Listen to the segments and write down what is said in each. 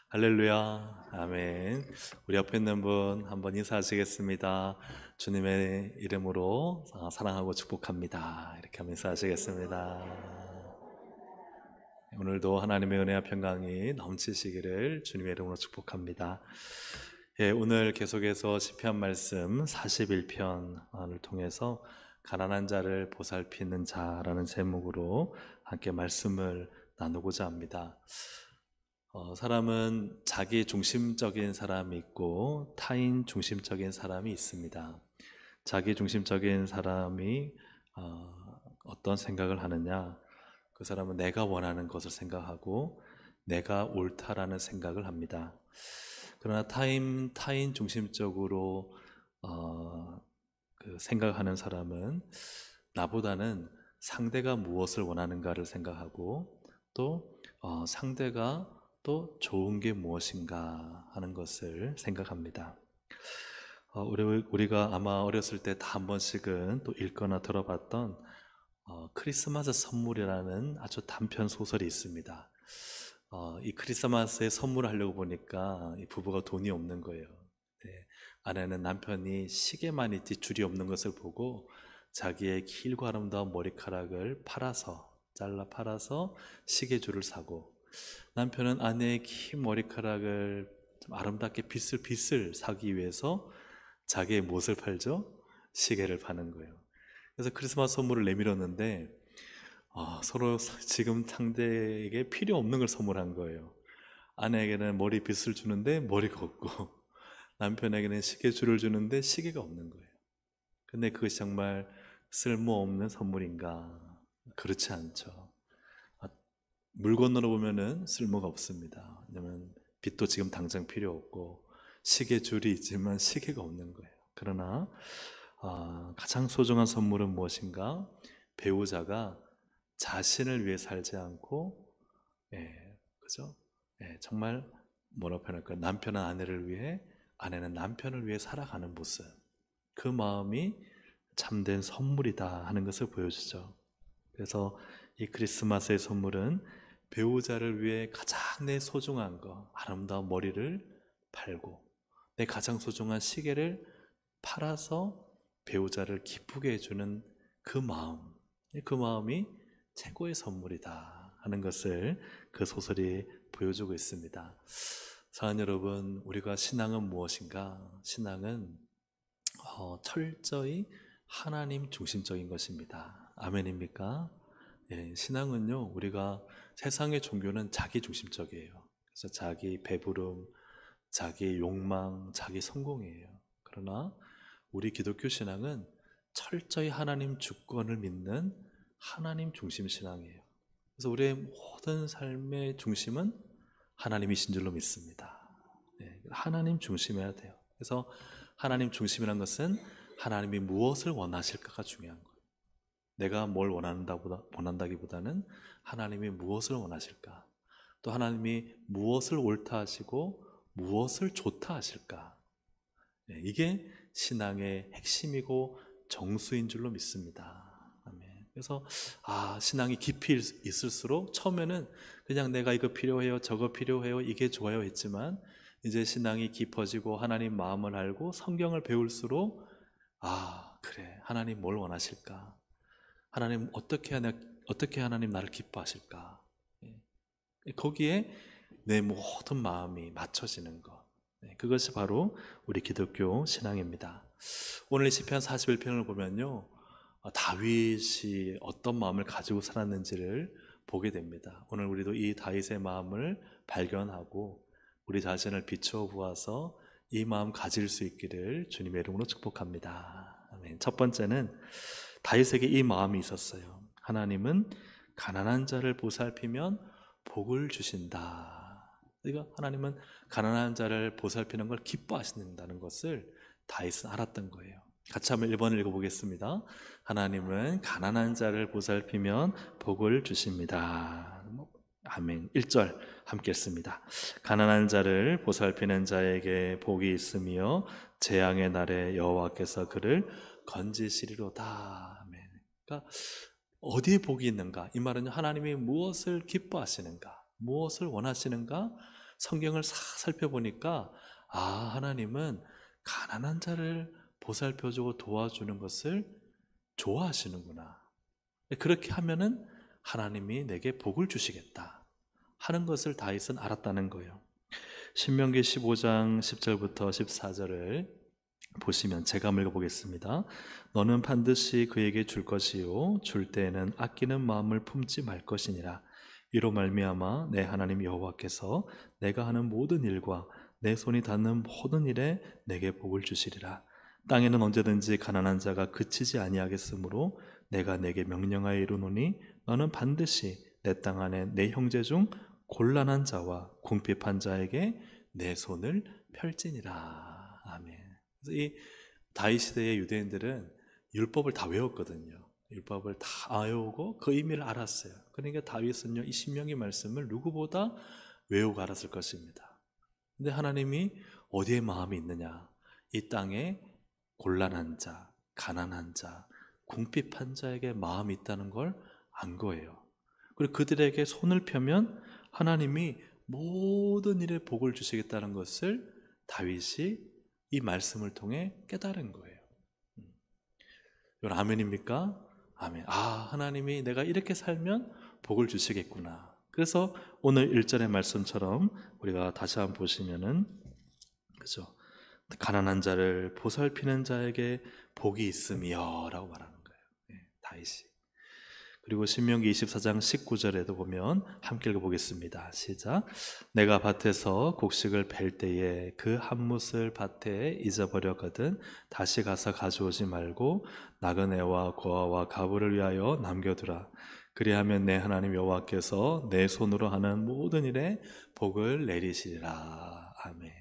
할렐루야, 아멘. 우리 옆에 있는 분 한번 인사하시겠습니다. 주님의 이름으로 사랑하고 축복합니다. 이렇게 하면 인사하시겠습니다. 오늘도 하나님의 은혜와 평강이 넘치시기를 주님의 이름으로 축복합니다. 오늘 계속해서 시편 말씀 41편을 통해서 가난한 자를 보살피는 자라는 제목으로 함께 말씀을 나누고자 합니다. 사람은 자기 중심적인 사람이 있고 타인 중심적인 사람이 있습니다. 자기 중심적인 사람이 어떤 생각을 하느냐? 그 사람은 내가 원하는 것을 생각하고 내가 옳다라는 생각을 합니다. 그러나 타인 중심적으로 생각하는 사람은 나보다는 상대가 무엇을 원하는가를 생각하고 또 상대가 또 좋은 게 무엇인가 하는 것을 생각합니다. 우리가 아마 어렸을 때 다 한 번씩은 또 읽거나 들어봤던 크리스마스 선물이라는 아주 단편 소설이 있습니다. 이 크리스마스에 선물을 하려고 보니까 이 부부가 돈이 없는 거예요. 네, 아내는 남편이 시계만 있지 줄이 없는 것을 보고 자기의 길고 아름다운 머리카락을 잘라 팔아서 시계줄을 사고, 남편은 아내의 긴 머리카락을 좀 아름답게 빗을 사기 위해서 자기의 무엇을 팔죠? 시계를 파는 거예요. 그래서 크리스마스 선물을 내밀었는데 서로 지금 상대에게 필요 없는 걸 선물한 거예요. 아내에게는 머리빗을 주는데 머리가 없고 남편에게는 시계줄을 주는데 시계가 없는 거예요. 근데 그것이 정말 쓸모없는 선물인가? 그렇지 않죠. 물 건너러 보면은 쓸모가 없습니다. 왜냐면 빛도 지금 당장 필요 없고 시계줄이 있지만 시계가 없는 거예요. 그러나 가장 소중한 선물은 무엇인가? 배우자가 자신을 위해 살지 않고, 그죠? 정말 뭐라고 표현할까? 남편은 아내를 위해, 아내는 남편을 위해 살아가는 모습. 그 마음이 참된 선물이다 하는 것을 보여주죠. 그래서 이 크리스마스의 선물은 배우자를 위해 가장 내 소중한 거, 아름다운 머리를 팔고 내 가장 소중한 시계를 팔아서 배우자를 기쁘게 해주는 그 마음, 그 마음이 최고의 선물이다 하는 것을 그 소설이 보여주고 있습니다. 사랑하는 여러분, 우리가 신앙은 무엇인가? 신앙은 철저히 하나님 중심적인 것입니다. 아멘입니까? 신앙은요, 우리가 세상의 종교는 자기 중심적이에요. 그래서 자기 배부름, 자기 욕망, 자기 성공이에요. 그러나 우리 기독교 신앙은 철저히 하나님 주권을 믿는 하나님 중심 신앙이에요. 그래서 우리의 모든 삶의 중심은 하나님이신 줄로 믿습니다. 하나님 중심해야 돼요. 그래서 하나님 중심이라는 것은 하나님이 무엇을 원하실까가 중요한 거예요. 내가 뭘 원한다기보다는 하나님이 무엇을 원하실까, 또 하나님이 무엇을 옳다 하시고 무엇을 좋다 하실까. 이게 신앙의 핵심이고 정수인 줄로 믿습니다. 아멘. 그래서 신앙이 깊이 있을수록 처음에는 그냥 내가 이거 필요해요, 저거 필요해요, 이게 좋아요 했지만, 이제 신앙이 깊어지고 하나님 마음을 알고 성경을 배울수록 그래, 하나님 뭘 원하실까? 하나님 어떻게 하나님 나를 기뻐하실까? 거기에 내 모든 마음이 맞춰지는 것. 그것이 바로 우리 기독교 신앙입니다. 오늘 시편 41편을 보면요, 다윗이 어떤 마음을 가지고 살았는지를 보게 됩니다. 오늘 우리도 이 다윗의 마음을 발견하고 우리 자신을 비추어 보아서 이 마음 가질 수 있기를 주님의 이름으로 축복합니다. 아멘. 첫 번째는 다윗에게 이 마음이 있었어요. 하나님은 가난한 자를 보살피면 복을 주신다. 그러니까 하나님은 가난한 자를 보살피는 걸 기뻐하신다는 것을 다윗은 알았던 거예요. 같이 한번 1번을 읽어보겠습니다. 하나님은 가난한 자를 보살피면 복을 주십니다. 아멘. 1절 함께 읽습니다. 가난한 자를 보살피는 자에게 복이 있으며 재앙의 날에 여호와께서 그를 건지시리로다. 아멘. 그러니까 어디에 복이 있는가? 이 말은 하나님이 무엇을 기뻐하시는가? 무엇을 원하시는가? 성경을 싹 살펴보니까 하나님은 가난한 자를 보살펴주고 도와주는 것을 좋아하시는구나. 그렇게 하면은 하나님이 내게 복을 주시겠다 하는 것을 다윗은 알았다는 거예요. 신명기 15장 10절부터 14절을 보시면 제가 읽어보겠습니다. 너는 반드시 그에게 줄 것이요 줄 때에는 아끼는 마음을 품지 말 것이니라. 이로 말미암아 내 하나님 여호와께서 내가 하는 모든 일과 내 손이 닿는 모든 일에 내게 복을 주시리라. 땅에는 언제든지 가난한 자가 그치지 아니하겠으므로 내가 내게 명령하여 이르노니 너는 반드시 내 땅 안에 내 형제 중 곤란한 자와 궁핍한 자에게 내 손을 펼지니라. 아멘. 그래서 이 다윗 시대의 유대인들은 율법을 다 외웠거든요. 율법을 다 외우고 그 의미를 알았어요. 그러니까 다윗은요, 이 신명기 말씀을 누구보다 외우고 알았을 것입니다. 근데 하나님이 어디에 마음이 있느냐? 이 땅에 곤란한 자, 가난한 자, 궁핍한 자에게 마음이 있다는 걸 안 거예요. 그리고 그들에게 손을 펴면 하나님이 모든 일에 복을 주시겠다는 것을 다윗이 이 말씀을 통해 깨달은 거예요. 이건 아멘입니까? 아멘. 하나님이 내가 이렇게 살면 복을 주시겠구나. 그래서 오늘 1절의 말씀처럼 우리가 다시 한번 보시면은, 그죠? 가난한 자를 보살피는 자에게 복이 있으며 라고 말하는 거예요. 다윗이. 그리고 신명기 24장 19절에도 보면 함께 읽어보겠습니다. 시작. 내가 밭에서 곡식을 벨 때에 그 한 뭇을 밭에 잊어버렸거든 다시 가서 가져오지 말고 나그네와 고아와 가부를 위하여 남겨두라. 그리하면 내 하나님 여호와께서 내 손으로 하는 모든 일에 복을 내리시리라. 아멘.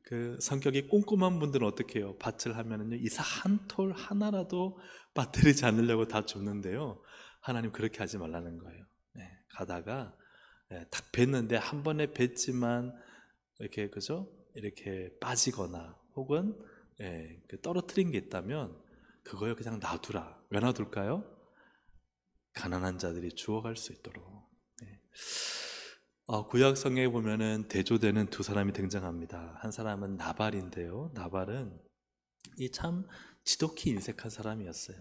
그 성격이 꼼꼼한 분들은 어떻게 해요? 밭을 하면은요, 이사 한 톨 하나라도 빠뜨리지 않으려고 다 줍는데요. 하나님 그렇게 하지 말라는 거예요. 가다가 딱 뱉는데 한 번에 뱉지만 이렇게, 그죠? 이렇게 빠지거나 혹은 떨어뜨린 게 있다면 그거요 그냥 놔두라. 왜 놔둘까요? 가난한 자들이 주워갈 수 있도록. 구약 성경에 보면은 대조되는 두 사람이 등장합니다. 한 사람은 나발인데요. 나발은 이 참 지독히 인색한 사람이었어요.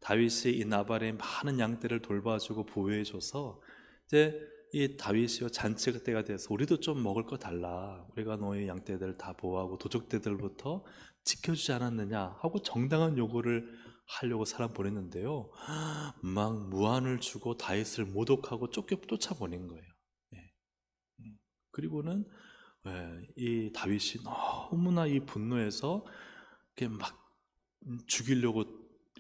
다윗이 이 나발의 많은 양떼를 돌봐주고 보호해줘서 이제 이 다윗이요 잔치 때가 돼서 우리도 좀 먹을 거 달라. 우리가 너의 양떼들 다 보호하고 도적떼들부터 지켜주지 않았느냐 하고 정당한 요구를 하려고 사람 보냈는데요. 막 무안을 주고 다윗을 모독하고 쫓아보낸 거예요. 그리고는 이 다윗이 너무나 이 분노해서 이렇게 막 죽이려고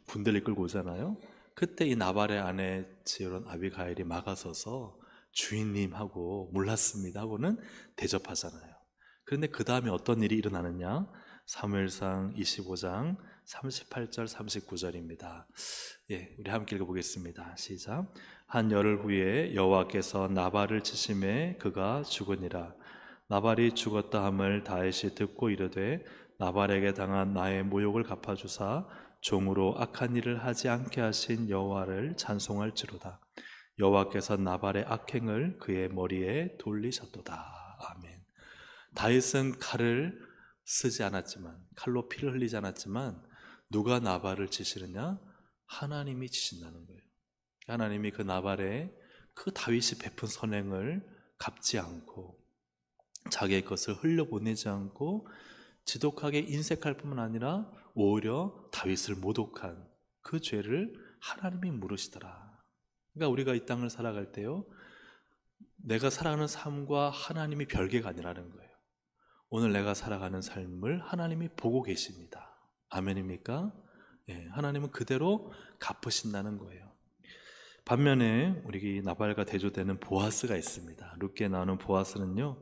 군대를 이끌고 오잖아요. 그때 이 나발의 아내 지혜로운 아비가일이 막아서서 주인님하고 몰랐습니다 하고는 대접하잖아요. 그런데 그 다음에 어떤 일이 일어나느냐? 사무엘상 25장 38절 39절입니다. 우리 함께 읽어보겠습니다. 시작. 한 열흘 후에 여호와께서 나발을 치심에 그가 죽으니라. 나발이 죽었다 함을 다윗이 듣고 이르되 나발에게 당한 나의 모욕을 갚아주사 종으로 악한 일을 하지 않게 하신 여호와를 찬송할지로다. 여호와께서 나발의 악행을 그의 머리에 돌리셨도다. 아멘. 다윗은 칼을 쓰지 않았지만, 칼로 피를 흘리지 않았지만 누가 나발을 치시느냐? 하나님이 치신다는 거예요. 하나님이 그 나발의 그 다윗이 베푼 선행을 갚지 않고 자기의 것을 흘려보내지 않고 지독하게 인색할 뿐만 아니라 오히려 다윗을 모독한 그 죄를 하나님이 물으시더라. 그러니까 우리가 이 땅을 살아갈 때요, 내가 살아가는 삶과 하나님이 별개가 아니라는 거예요. 오늘 내가 살아가는 삶을 하나님이 보고 계십니다. 아멘입니까? 하나님은 그대로 갚으신다는 거예요. 반면에 우리 나발과 대조되는 보아스가 있습니다. 룻기에 나오는 보아스는요,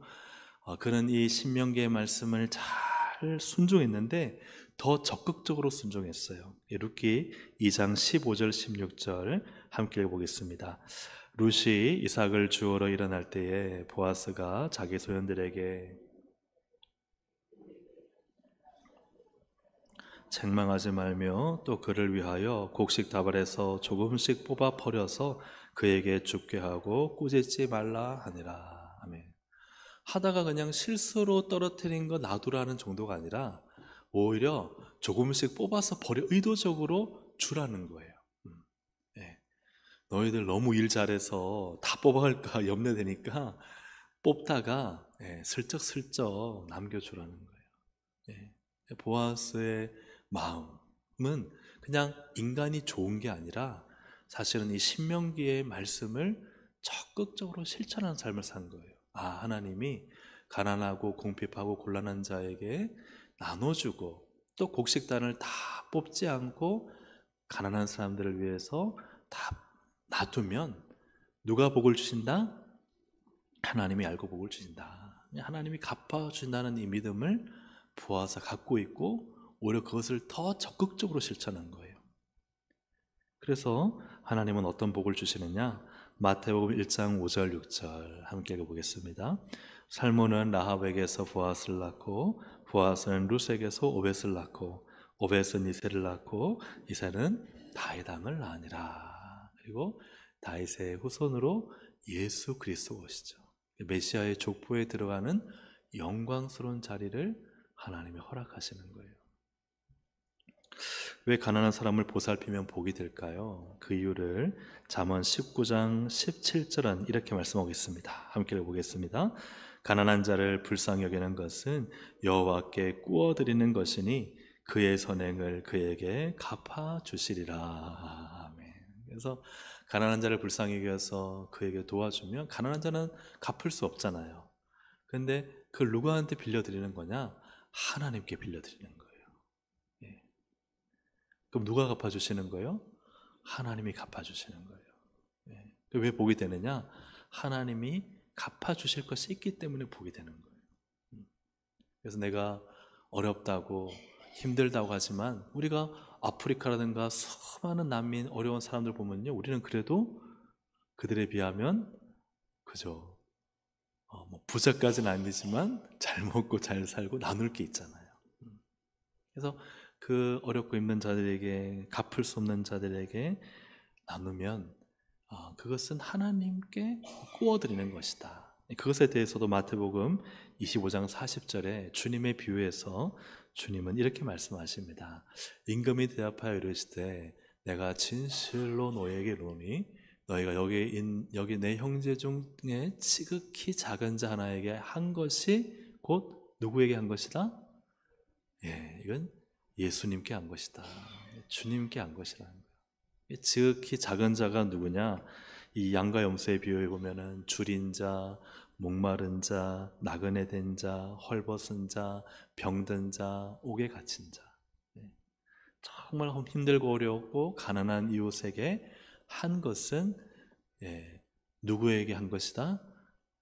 그는 이 신명기의 말씀을 잘 순종했는데 더 적극적으로 순종했어요. 룻기 2장 15절 16절 함께 읽어보겠습니다. 룻이 이삭을 주우러 일어날 때에 보아스가 자기 소년들에게 책망하지 말며 또 그를 위하여 곡식 다발에서 조금씩 뽑아 버려서 그에게 죽게 하고 꾸짖지 말라 하니라. 아멘. 하다가 그냥 실수로 떨어뜨린 거 놔두라는 정도가 아니라 오히려 조금씩 뽑아서 버려 의도적으로 주라는 거예요. 예. 너희들 너무 일 잘해서 다 뽑아갈까 염려되니까 뽑다가 슬쩍슬쩍 남겨주라는 거예요. 보아스의 마음은 그냥 인간이 좋은 게 아니라 사실은 이 신명기의 말씀을 적극적으로 실천하는 삶을 산 거예요. 하나님이 가난하고 궁핍하고 곤란한 자에게 나눠주고 또 곡식단을 다 뽑지 않고 가난한 사람들을 위해서 다 놔두면 누가 복을 주신다? 하나님이 알고 복을 주신다. 하나님이 갚아주신다는 이 믿음을 보아서 갖고 있고 오히려 그것을 더 적극적으로 실천한 거예요. 그래서 하나님은 어떤 복을 주시느냐? 마태복음 1장 5절 6절 함께 읽어보겠습니다. 살몬은 라합에게서 보아스를 낳고 보아스는 룻에게서 오벳을 낳고 오벳은 이새를 낳고 이새는 다윗왕을 낳으니라. 그리고 다윗의 후손으로 예수 그리스도가 오시죠. 메시아의 족보에 들어가는 영광스러운 자리를 하나님이 허락하시는 거예요. 왜 가난한 사람을 보살피면 복이 될까요? 그 이유를 잠언 19장 17절은 이렇게 말씀하고 있습니다. 함께 읽어보겠습니다. 가난한 자를 불쌍히 여기는 것은 여호와께 꾸어드리는 것이니 그의 선행을 그에게 갚아주시리라. 아멘. 그래서 가난한 자를 불쌍히 여겨서 그에게 도와주면 가난한 자는 갚을 수 없잖아요. 근데 그걸 누구한테 빌려드리는 거냐? 하나님께 빌려드리는 거예요. 예. 그럼 누가 갚아주시는 거예요? 하나님이 갚아주시는 거예요. 예. 왜 복이 되느냐? 하나님이 갚아주실 것이 있기 때문에 복이 되는 거예요. 그래서 내가 어렵다고 힘들다고 하지만 우리가 아프리카라든가 수많은 난민 어려운 사람들 보면요, 우리는 그래도 그들에 비하면 그저 뭐 부자까지는 아니지만 잘 먹고 잘 살고 나눌 게 있잖아요. 그래서 그 어렵고 힘든 자들에게, 갚을 수 없는 자들에게 나누면 그것은 하나님께 구워드리는 것이다. 그것에 대해서도 마태복음 25장 40절에 주님의 비유에서 주님은 이렇게 말씀하십니다. 임금이 대답하여 이르시되 내가 진실로 너희에게 이르노니 너희가 여기 내 형제 중에 지극히 작은 자 하나에게 한 것이 곧 누구에게 한 것이다? 이건 예수님께 한 것이다. 주님께 한 것이라는 거예요. 지극히 작은 자가 누구냐? 이 양과 염소의 비유에 보면은 줄인 자, 목마른 자, 나그네 된 자, 헐벗은 자, 병든 자, 옥에 갇힌 자. 정말 힘들고 어렵고 가난한 이웃에게 한 것은 누구에게 한 것이다?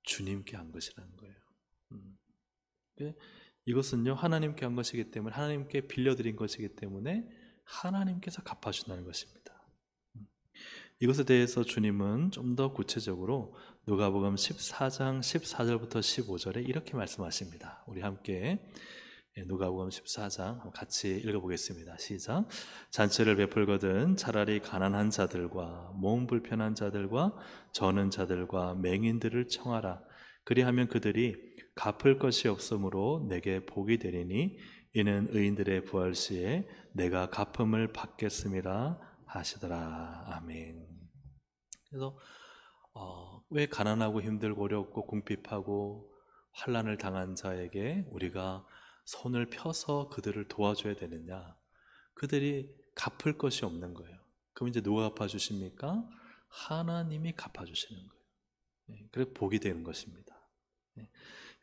주님께 한 것이라는 거예요. 이것은요, 하나님께 한 것이기 때문에, 하나님께 빌려드린 것이기 때문에 하나님께서 갚아준다는 것입니다. 이것에 대해서 주님은 좀 더 구체적으로 누가복음 14장 14절부터 15절에 이렇게 말씀하십니다. 우리 함께 누가복음 14장 같이 읽어보겠습니다. 시작. 잔치를 베풀거든 차라리 가난한 자들과 몸 불편한 자들과 저는 자들과 맹인들을 청하라. 그리하면 그들이 갚을 것이 없으므로 내게 복이 되리니 이는 의인들의 부활 시에 내가 갚음을 받겠음이라 하시더라. 아멘. 그래서 왜 가난하고 힘들고 어렵고 궁핍하고 환난을 당한 자에게 우리가 손을 펴서 그들을 도와줘야 되느냐? 그들이 갚을 것이 없는 거예요. 그럼 이제 누가 갚아주십니까? 하나님이 갚아주시는 거예요. 그래서 복이 되는 것입니다.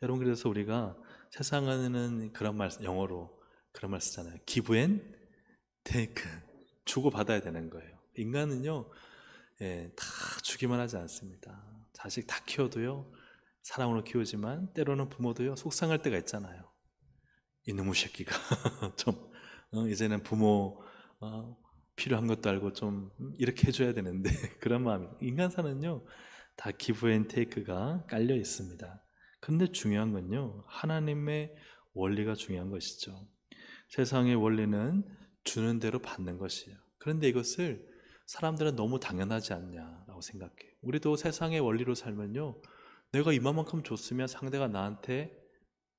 여러분, 그래서 우리가 세상에는 그런 말, 영어로 그런 말 쓰잖아요. Give and take. 주고 받아야 되는 거예요. 인간은요, 다 주기만 하지 않습니다. 자식 다 키워도요, 사랑으로 키우지만 때로는 부모도요, 속상할 때가 있잖아요. 이놈의 새끼가 좀 이제는 부모 필요한 것도 알고 좀 이렇게 해줘야 되는데 그런 마음이, 인간사는요 다 기브 앤 테이크가 깔려 있습니다. 근데 중요한 건요, 하나님의 원리가 중요한 것이죠. 세상의 원리는 주는 대로 받는 것이에요. 그런데 이것을 사람들은 너무 당연하지 않냐라고 생각해요. 우리도 세상의 원리로 살면요, 내가 이만큼 줬으면 상대가 나한테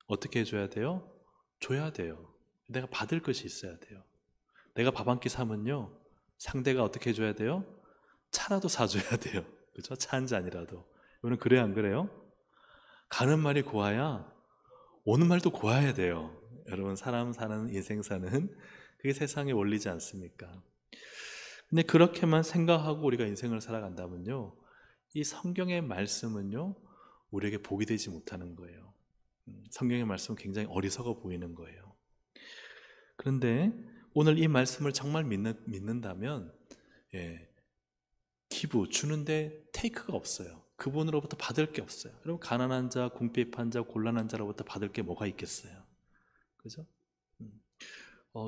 어떻게 해줘야 돼요? 줘야 돼요. 내가 받을 것이 있어야 돼요. 내가 밥 한 끼 사면요, 상대가 어떻게 해줘야 돼요? 차라도 사줘야 돼요. 그죠? 차 한 잔이라도. 이거는 그래요, 안 그래요? 가는 말이 고와야 오는 말도 고와야 돼요. 여러분, 사람 사는, 인생 사는, 그게 세상의 원리지 않습니까? 근데 그렇게만 생각하고 우리가 인생을 살아간다면요, 이 성경의 말씀은요, 우리에게 복이 되지 못하는 거예요. 성경의 말씀은 굉장히 어리석어 보이는 거예요. 그런데 오늘 이 말씀을 정말 믿는다면, 예, 기부, 주는데 테이크가 없어요. 그분으로부터 받을 게 없어요. 여러분, 가난한 자, 궁핍한 자, 곤란한 자로부터 받을 게 뭐가 있겠어요? 그죠? 음.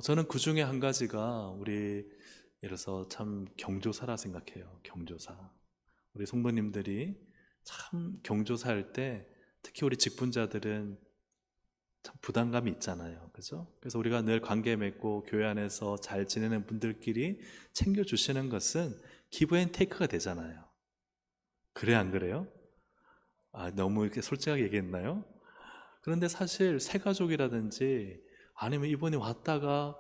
저는 그 중에 한 가지가 우리, 예를 들어서 참 경조사라 생각해요. 경조사. 우리 성도님들이 참 경조사 할 때, 특히 우리 직분자들은 참 부담감이 있잖아요. 그죠? 그래서 우리가 늘 관계 맺고 교회 안에서 잘 지내는 분들끼리 챙겨주시는 것은 기브 앤 테이크가 되잖아요. 그래, 안 그래요? 너무 이렇게 솔직하게 얘기했나요? 그런데 사실 새 가족이라든지 아니면 이번에 왔다가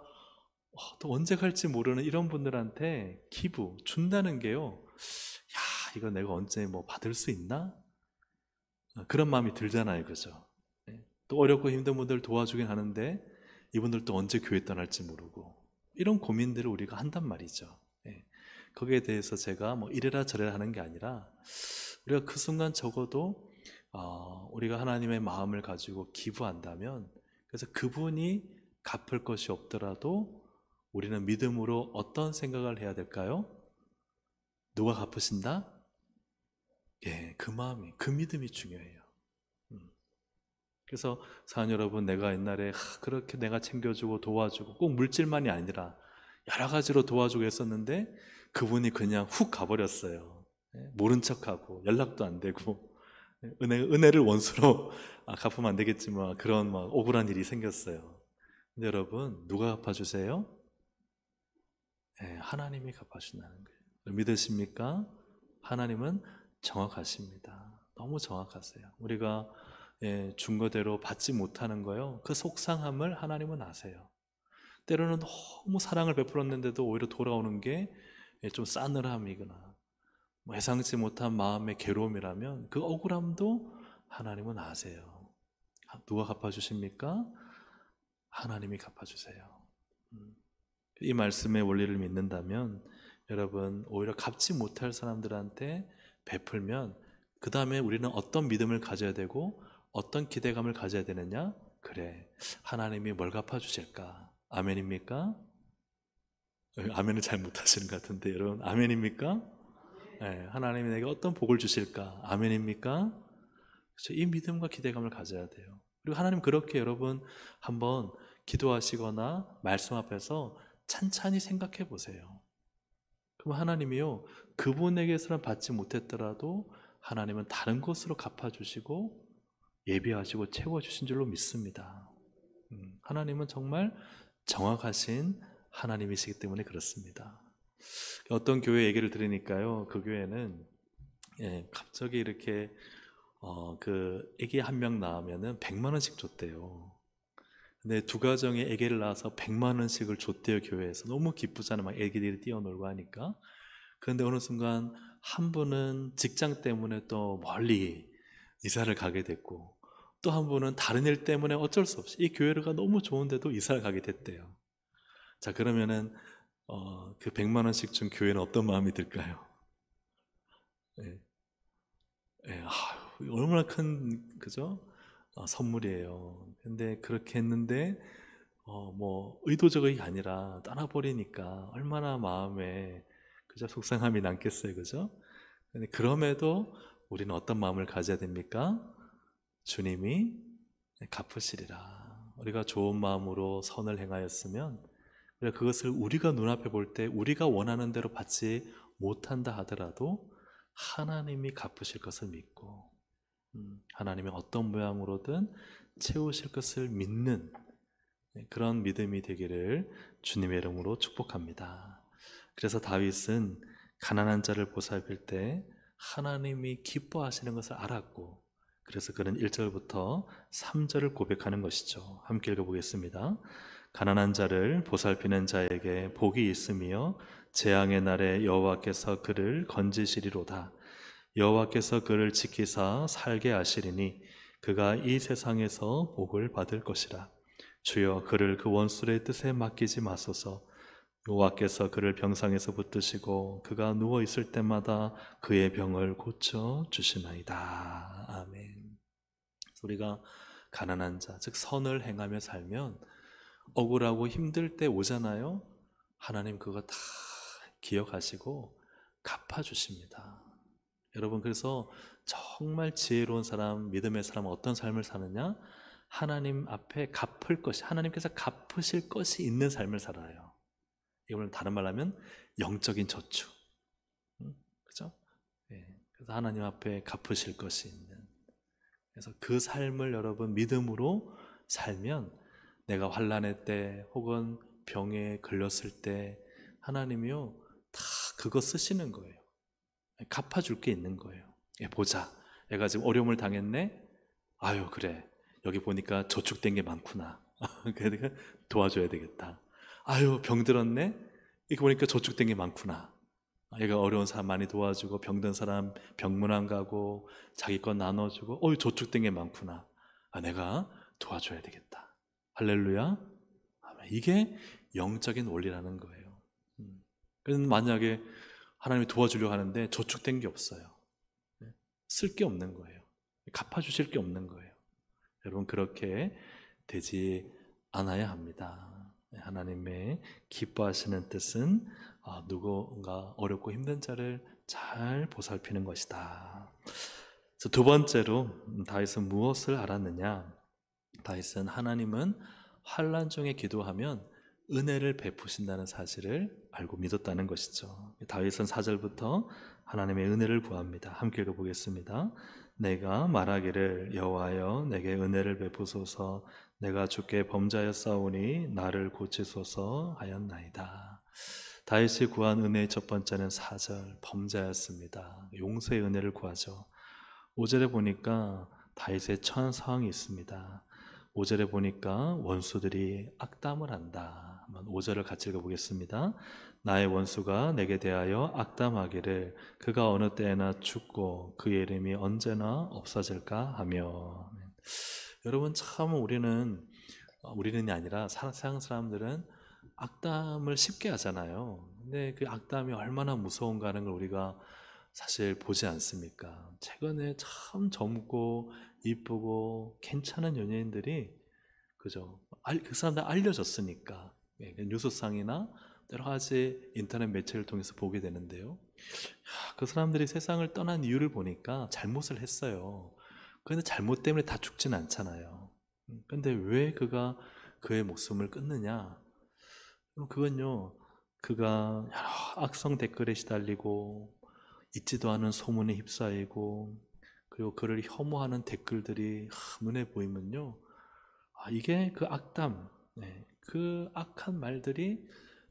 또 언제 갈지 모르는 이런 분들한테 기부, 준다는 게요, 야, 이거 내가 언제 뭐 받을 수 있나? 그런 마음이 들잖아요. 그죠? 예. 또 어렵고 힘든 분들 도와주긴 하는데 이분들 또 언제 교회 떠날지 모르고 이런 고민들을 우리가 한단 말이죠. 예. 거기에 대해서 제가 뭐 이래라 저래라 하는 게 아니라 우리가 그 순간 적어도 우리가 하나님의 마음을 가지고 기부한다면, 그래서 그분이 갚을 것이 없더라도 우리는 믿음으로 어떤 생각을 해야 될까요? 누가 갚으신다? 예, 그 마음이, 그 믿음이 중요해요. 음. 그래서 사랑 여러분, 내가 옛날에 그렇게 내가 챙겨주고 도와주고 꼭 물질만이 아니라 여러 가지로 도와주고 했었는데 그분이 그냥 훅 가버렸어요. 예, 모른 척하고 연락도 안 되고, 예, 은혜를 원수로 갚으면 안 되겠지만 그런 막 억울한 일이 생겼어요. 근데 여러분, 누가 갚아주세요? 예, 하나님이 갚아준다는 거예요. 믿으십니까? 하나님은 정확하십니다. 너무 정확하세요. 우리가 준 거대로 받지 못하는 거요, 그 속상함을 하나님은 아세요. 때로는 너무 사랑을 베풀었는데도 오히려 돌아오는 게 좀 싸늘함이거나 뭐 예상치 못한 마음의 괴로움이라면 그 억울함도 하나님은 아세요. 누가 갚아주십니까? 하나님이 갚아주세요. 음. 이 말씀의 원리를 믿는다면 여러분, 오히려 갚지 못할 사람들한테 베풀면 그 다음에 우리는 어떤 믿음을 가져야 되고 어떤 기대감을 가져야 되느냐? 그래, 하나님이 뭘 갚아주실까? 아멘입니까? 아멘을 잘 못하시는 것 같은데 여러분, 아멘입니까? 네, 하나님이 내게 어떤 복을 주실까? 아멘입니까? 그렇죠? 이 믿음과 기대감을 가져야 돼요. 그리고 하나님, 그렇게 여러분 한번 기도하시거나 말씀 앞에서 찬찬히 생각해 보세요. 그럼 하나님이요, 그분에게서는 받지 못했더라도 하나님은 다른 것으로 갚아주시고 예비하시고 채워주신 줄로 믿습니다. 하나님은 정말 정확하신 하나님이시기 때문에 그렇습니다. 어떤 교회 얘기를 들으니까요, 그 교회는 갑자기 이렇게 그 애기 한 명 낳으면은 100만 원씩 줬대요. 근데 두 가정에 애기를 낳아서 100만 원씩을 줬대요, 교회에서. 너무 기쁘잖아요, 막 애기들이 뛰어놀고 하니까. 그런데 어느 순간 한 분은 직장 때문에 또 멀리 이사를 가게 됐고, 또 한 분은 다른 일 때문에 어쩔 수 없이 이 교회가 너무 좋은데도 이사를 가게 됐대요. 자, 그러면은 그 100만 원씩 준 교회는 어떤 마음이 들까요? 예, 예, 얼마나 큰, 그죠? 선물이에요. 근데 그렇게 했는데 뭐 의도적이 아니라 떠나버리니까 얼마나 마음에, 그죠, 속상함이 남겠어요, 그죠? 근데 그럼에도 우리는 어떤 마음을 가져야 됩니까? 주님이 갚으시리라. 우리가 좋은 마음으로 선을 행하였으면, 그리고 그것을 우리가 눈앞에 볼 때 우리가 원하는 대로 받지 못한다 하더라도 하나님이 갚으실 것을 믿고, 하나님이 어떤 모양으로든 채우실 것을 믿는 그런 믿음이 되기를 주님의 이름으로 축복합니다. 그래서 다윗은 가난한 자를 보살필 때 하나님이 기뻐하시는 것을 알았고, 그래서 그는 1절부터 3절을 고백하는 것이죠. 함께 읽어보겠습니다. 가난한 자를 보살피는 자에게 복이 있으며 재앙의 날에 여호와께서 그를 건지시리로다. 여호와께서 그를 지키사 살게 하시리니 그가 이 세상에서 복을 받을 것이라. 주여 그를 그 원수의 뜻에 맡기지 마소서. 여호와께서 그를 병상에서 붙드시고 그가 누워 있을 때마다 그의 병을 고쳐 주시나이다. 아멘. 우리가 가난한 자, 즉 선을 행하며 살면 억울하고 힘들 때 오잖아요. 하나님 그거 다 기억하시고 갚아주십니다. 여러분, 그래서 정말 지혜로운 사람, 믿음의 사람은 어떤 삶을 사느냐? 하나님 앞에 갚을 것이, 하나님께서 갚으실 것이 있는 삶을 살아요. 이걸 다른 말로 하면 영적인 저축. 그죠? 예. 그래서 하나님 앞에 갚으실 것이 있는. 그래서 그 삶을 여러분 믿음으로 살면 내가 환난의 때 혹은 병에 걸렸을 때 하나님이요 다 그거 쓰시는 거예요. 갚아줄 게 있는 거예요. 보자, 얘가 지금 어려움을 당했네. 아유 그래, 여기 보니까 저축된 게 많구나. 그러니까 도와줘야 되겠다. 아유 병들었네. 이렇게 보니까 저축된 게 많구나. 얘가 어려운 사람 많이 도와주고 병든 사람 병문안 가고 자기 것 나눠주고 저축된 게 많구나. 내가 도와줘야 되겠다. 할렐루야. 이게 영적인 원리라는 거예요. 그래서 만약에 하나님이 도와주려고 하는데 저축된 게 없어요. 쓸 게 없는 거예요. 갚아주실 게 없는 거예요. 여러분 그렇게 되지 않아야 합니다. 하나님의 기뻐하시는 뜻은 누군가 어렵고 힘든 자를 잘 보살피는 것이다. 두 번째로 다윗은 무엇을 알았느냐? 다윗은 하나님은 환난 중에 기도하면 은혜를 베푸신다는 사실을 알고 믿었다는 것이죠. 다윗은 4절부터 하나님의 은혜를 구합니다. 함께 읽어보겠습니다. 내가 말하기를 여호와여 내게 은혜를 베푸소서. 내가 주께 범죄하였사오니 나를 고치소서 하였나이다. 다윗이 구한 은혜의 첫 번째는 4절 범죄하였습니다. 용서의 은혜를 구하죠. 5절에 보니까 다윗의 처한 상황이 있습니다. 5절에 보니까 원수들이 악담을 한다. 한번 5절을 같이 읽어보겠습니다. 나의 원수가 내게 대하여 악담하기를 그가 어느 때나 죽고 그의 이름이 언제나 없어질까 하며. 여러분 참 우리는이 아니라 세상 사람들은 악담을 쉽게 하잖아요. 근데 그 악담이 얼마나 무서운가 하는 걸 우리가 사실 보지 않습니까? 최근에 참 젊고 이쁘고 괜찮은 연예인들이 그죠? 그 사람들 알려졌으니까 뉴스상이나 여러 가지 인터넷 매체를 통해서 보게 되는데요. 그 사람들이 세상을 떠난 이유를 보니까 잘못을 했어요. 그런데 잘못 때문에 다 죽진 않잖아요. 근데 왜 그가 그의 목숨을 끊느냐? 그건요, 그가 여러 악성 댓글에 시달리고 있지도 않은 소문에 휩싸이고 그리고 그를 혐오하는 댓글들이 눈에 보이면요, 이게 그 악담, 그 악한 말들이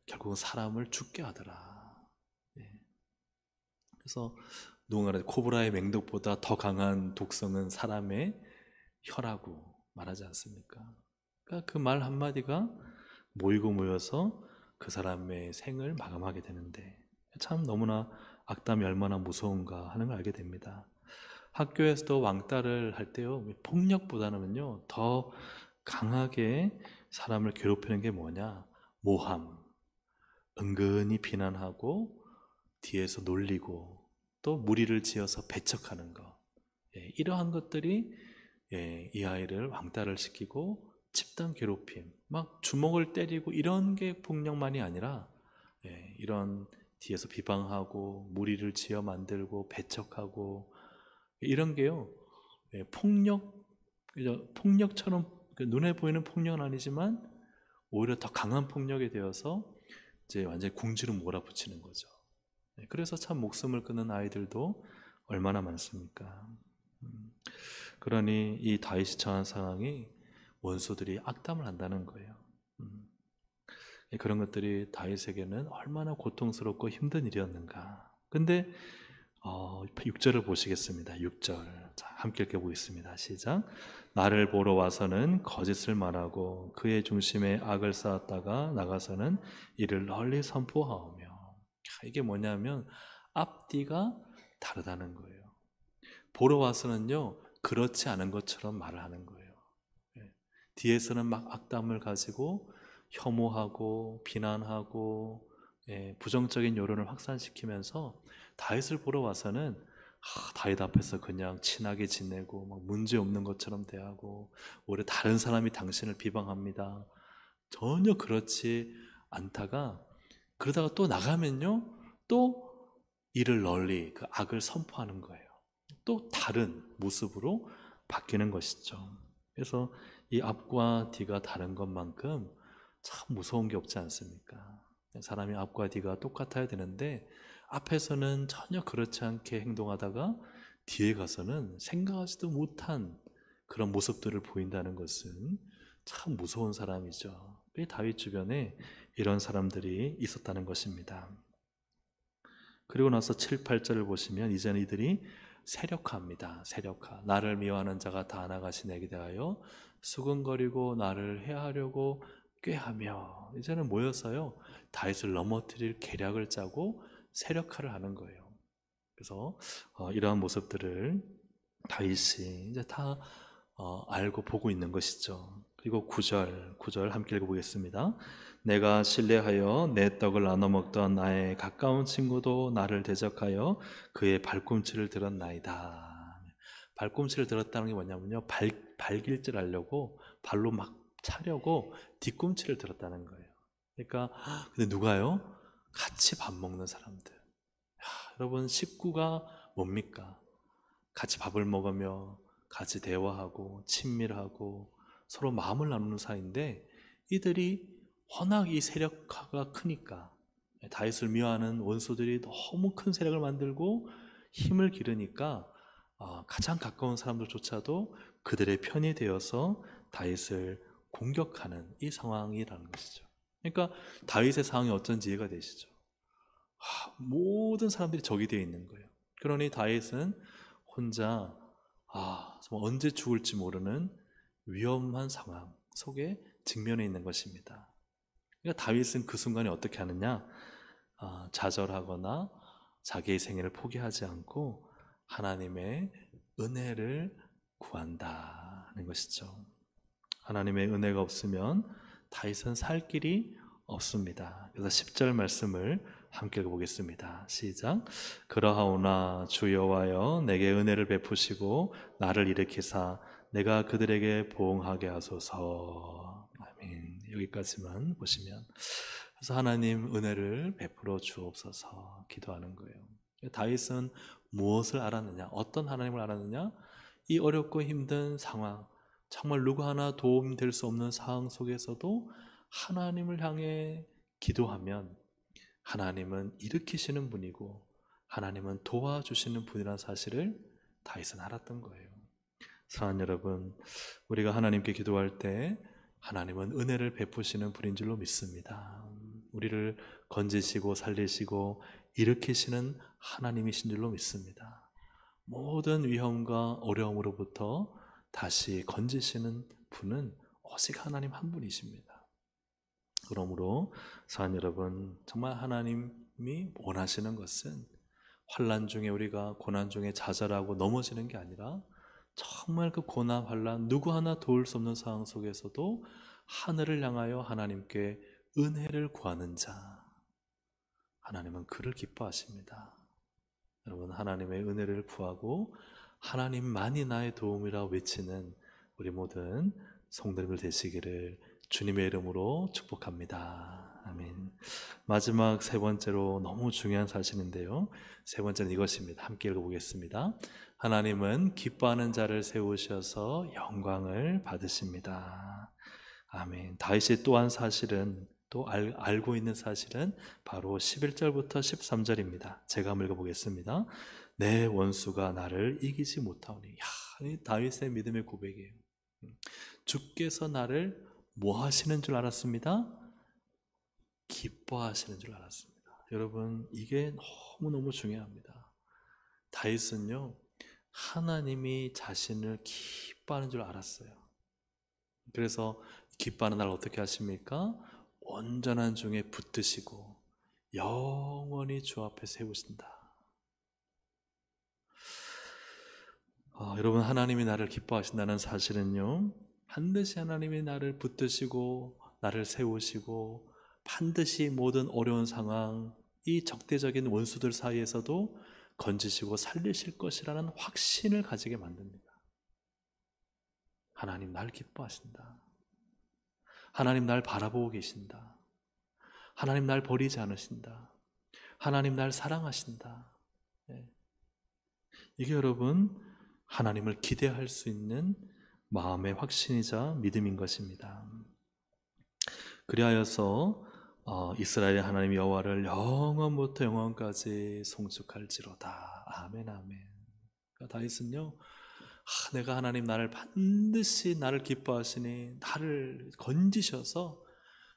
결국은 사람을 죽게 하더라. 그래서 누군가 코브라의 맹독보다 더 강한 독성은 사람의 혀라고 말하지 않습니까? 그러니까 그 말 한마디가 모이고 모여서 그 사람의 생을 마감하게 되는데 참 너무나 악담이 얼마나 무서운가 하는 걸 알게 됩니다. 학교에서도 왕따를 할 때요, 폭력보다는요 더 강하게 사람을 괴롭히는 게 뭐냐? 모함, 은근히 비난하고 뒤에서 놀리고 또 무리를 지어서 배척하는 것. 이러한 것들이 이 아이를 왕따를 시키고 집단 괴롭힘, 막 주먹을 때리고 이런 게 폭력만이 아니라 이런 뒤에서 비방하고 무리를 지어 만들고 배척하고 이런 게요, 폭력처럼 눈에 보이는 폭력은 아니지만 오히려 더 강한 폭력이 되어서 이제 완전히 궁지로 몰아붙이는 거죠. 그래서 참 목숨을 끊는 아이들도 얼마나 많습니까? 그러니 이 다윗이 처한 상황이 원수들이 악담을 한다는 거예요. 그런 것들이 다윗에게는 얼마나 고통스럽고 힘든 일이었는가. 근데 6절을 보시겠습니다. 6절. 자, 함께 읽어보겠습니다. 시작. 나를 보러 와서는 거짓을 말하고 그의 중심에 악을 쌓았다가 나가서는 이를 널리 선포하오며. 이게 뭐냐면 앞뒤가 다르다는 거예요. 보러 와서는요, 그렇지 않은 것처럼 말을 하는 거예요. 뒤에서는 막 악담을 가지고 혐오하고 비난하고 부정적인 여론을 확산시키면서 다윗을 보러 와서는 다윗 앞에서 그냥 친하게 지내고 막 문제 없는 것처럼 대하고 오히려 다른 사람이 당신을 비방합니다. 전혀 그렇지 않다가 그러다가 또 나가면요, 또 이를 널리 그 악을 선포하는 거예요. 또 다른 모습으로 바뀌는 것이죠. 그래서 이 앞과 뒤가 다른 것만큼 참 무서운 게 없지 않습니까? 사람이 앞과 뒤가 똑같아야 되는데 앞에서는 전혀 그렇지 않게 행동하다가 뒤에 가서는 생각하지도 못한 그런 모습들을 보인다는 것은 참 무서운 사람이죠. 다윗 주변에 이런 사람들이 있었다는 것입니다. 그리고 나서 7, 8절을 보시면 이제는 이들이 세력화합니다. 세력화. 나를 미워하는 자가 다 나가시 내게 대하여 수근거리고 나를 해하려고 꾀하며, 이제는 모여서요, 다윗을 넘어뜨릴 계략을 짜고 세력화를 하는 거예요. 그래서 이러한 모습들을 다윗이 이제 다 알고 보고 있는 것이죠. 그리고 9절 함께 읽어보겠습니다. 내가 신뢰하여 내 떡을 나눠 먹던 나의 가까운 친구도 나를 대적하여 그의 발꿈치를 들었나이다. 발꿈치를 들었다는 게 뭐냐면요, 발길질 하려고 발로 막 차려고 뒤꿈치를 들었다는 거예요. 그러니까 근데 누가요? 같이 밥 먹는 사람들. 여러분, 식구가 뭡니까? 같이 밥을 먹으며 같이 대화하고 친밀하고 서로 마음을 나누는 사이인데, 이들이 워낙 이 세력화가 크니까 다윗을 미워하는 원수들이 너무 큰 세력을 만들고 힘을 기르니까 가장 가까운 사람들조차도 그들의 편이 되어서 다윗을 공격하는 이 상황이라는 것이죠. 그러니까 다윗의 상황이 어쩐지 이해가 되시죠? 모든 사람들이 적이 되어 있는 거예요. 그러니 다윗은 혼자 정말 언제 죽을지 모르는 위험한 상황 속에 직면해 있는 것입니다. 그러니까 다윗은 그 순간에 어떻게 하느냐? 좌절하거나 자기의 생애를 포기하지 않고 하나님의 은혜를 구한다는 것이죠. 하나님의 은혜가 없으면 다윗은 살 길이 없습니다. 그래서 10절 말씀을 함께 읽어보겠습니다. 시작. 그러하오나 주 여호와여 내게 은혜를 베푸시고 나를 일으키사 내가 그들에게 보응하게 하소서. 아멘. 여기까지만 보시면, 그래서 하나님 은혜를 베풀어 주옵소서 기도하는 거예요. 다윗은 무엇을 알았느냐? 어떤 하나님을 알았느냐? 이 어렵고 힘든 상황, 정말 누구 하나 도움될 수 없는 상황 속에서도 하나님을 향해 기도하면 하나님은 일으키시는 분이고 하나님은 도와주시는 분이라는 사실을 다윗은 알았던 거예요. 사랑하는 여러분, 우리가 하나님께 기도할 때 하나님은 은혜를 베푸시는 분인 줄로 믿습니다. 우리를 건지시고 살리시고 일으키시는 하나님이신 줄로 믿습니다. 모든 위험과 어려움으로부터 다시 건지시는 분은 오직 하나님 한 분이십니다. 그러므로 사랑하는 여러분, 정말 하나님이 원하시는 것은 환난 중에 우리가 고난 중에 좌절하고 넘어지는 게 아니라 정말 그 고난, 환난 누구 하나 도울 수 없는 상황 속에서도 하늘을 향하여 하나님께 은혜를 구하는 자, 하나님은 그를 기뻐하십니다. 여러분, 하나님의 은혜를 구하고 하나님만이 나의 도움이라 외치는 우리 모든 성도님들 되시기를 주님의 이름으로 축복합니다. 아멘. 마지막 세 번째로 너무 중요한 사실인데요, 세 번째는 이것입니다. 함께 읽어보겠습니다. 하나님은 기뻐하는 자를 세우셔서 영광을 받으십니다. 아멘. 다윗이 또한 사실은 또 알고 있는 사실은 바로 11절부터 13절입니다. 제가 한번 읽어보겠습니다. 내 원수가 나를 이기지 못하오니. 이 다윗의 믿음의 고백이에요. 주께서 나를 뭐 하시는 줄 알았습니다? 기뻐하시는 줄 알았습니다. 여러분, 이게 너무너무 중요합니다. 다윗은요, 하나님이 자신을 기뻐하는 줄 알았어요. 그래서 기뻐하는 날 어떻게 하십니까? 온전한 중에 붙드시고 영원히 주 앞에 세우신다. 여러분, 하나님이 나를 기뻐하신다는 사실은요, 반드시 하나님이 나를 붙드시고 나를 세우시고 반드시 모든 어려운 상황, 이 적대적인 원수들 사이에서도 건지시고 살리실 것이라는 확신을 가지게 만듭니다. 하나님 날 기뻐하신다. 하나님 날 바라보고 계신다. 하나님 날 버리지 않으신다. 하나님 날 사랑하신다. 네. 이게 여러분, 하나님을 기대할 수 있는 마음의 확신이자 믿음인 것입니다. 그리하여서 이스라엘 하나님 여호와를 영원부터 영원까지 송축할지로다. 아멘, 아멘. 그러니까 다윗은요, 내가 하나님 나를 반드시 나를 기뻐하시니 나를 건지셔서,